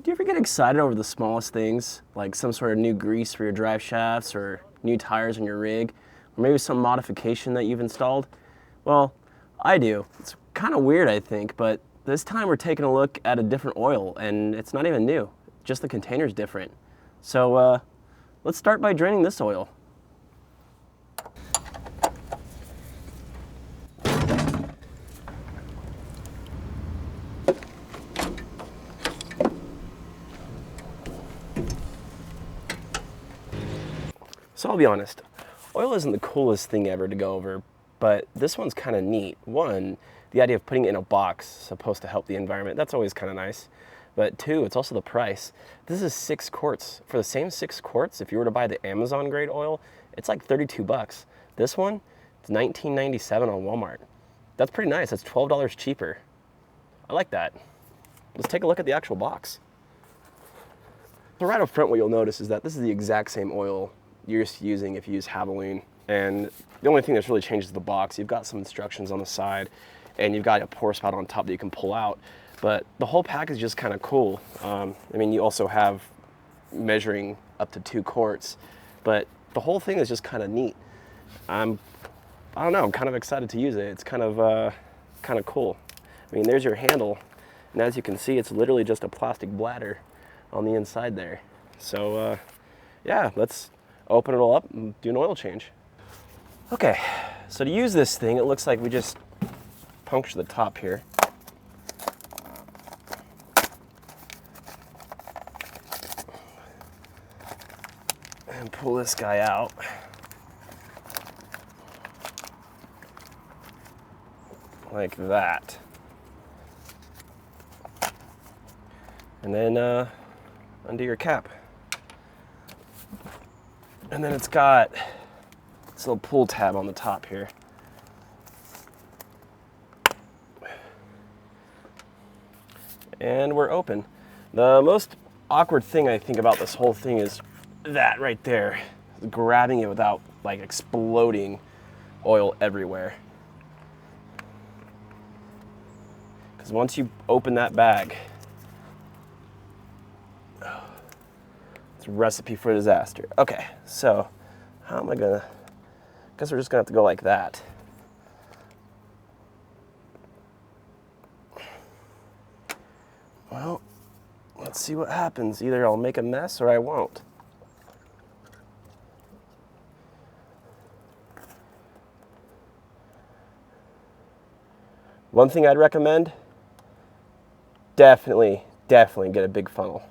Do you ever get excited over the smallest things, like some sort of new grease for your drive shafts or new tires on your rig, or maybe some modification that you've installed? Well, I do. It's kind of weird, I think, but this time we're taking a look at a different oil, and it's not even new, just the container's different. So let's start by draining this oil. So I'll be honest, oil isn't the coolest thing ever to go over, but this one's kind of neat. One, the idea of putting it in a box supposed to help the environment, that's always kind of nice. But two, it's also the price. This is 6 quarts. For the same 6 quarts, if you were to buy the Amazon grade oil, it's like 32 bucks. This one, it's $19.97 on Walmart. That's pretty nice, that's $12 cheaper. I like that. Let's take a look at the actual box. So right up front, what you'll notice is that this is the exact same oil you're used to using if you use Havoline. And the only thing that's really changed is the box. You've got some instructions on the side, and you've got a pour spout on top that you can pull out. But the whole pack is just kind of cool. I mean, you also have measuring up to 2 quarts, but the whole thing is just kind of neat. I don't know, I'm kind of excited to use it. It's kind of cool. I mean, there's your handle, and as you can see, it's literally just a plastic bladder on the inside there. So yeah, let's open it all up and do an oil change. Okay, so to use this thing, it looks like we just puncture the top here. And pull this guy out. Like that. And then undo your cap. And then it's got this little pull tab on the top here. And we're open. The most awkward thing I think about this whole thing is that right there, grabbing it without like exploding oil everywhere. Because once you open that bag, it's a recipe for disaster. Okay, so how am I gonna, guess we're just gonna have to go like that. Well, let's see what happens. Either I'll make a mess or I won't. One thing I'd recommend, definitely get a big funnel.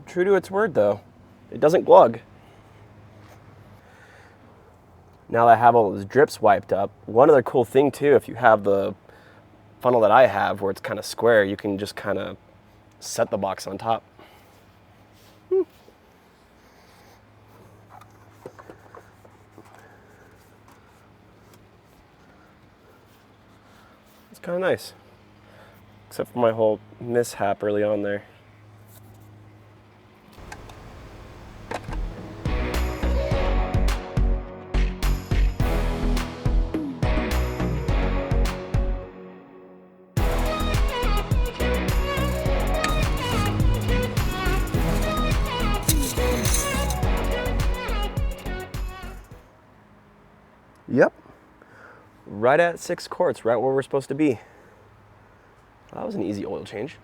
True to its word though, it doesn't glug. Now that I have all those drips wiped up, one other cool thing too, if you have the funnel that I have where it's kind of square, you can just kind of set the box on top. It's kind of nice, except for my whole mishap early on there. Yep, right at 6 quarts, right where we're supposed to be. That was an easy oil change.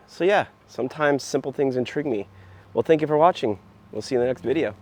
So yeah, sometimes simple things intrigue me. Well, thank you for watching. We'll see you in the next video.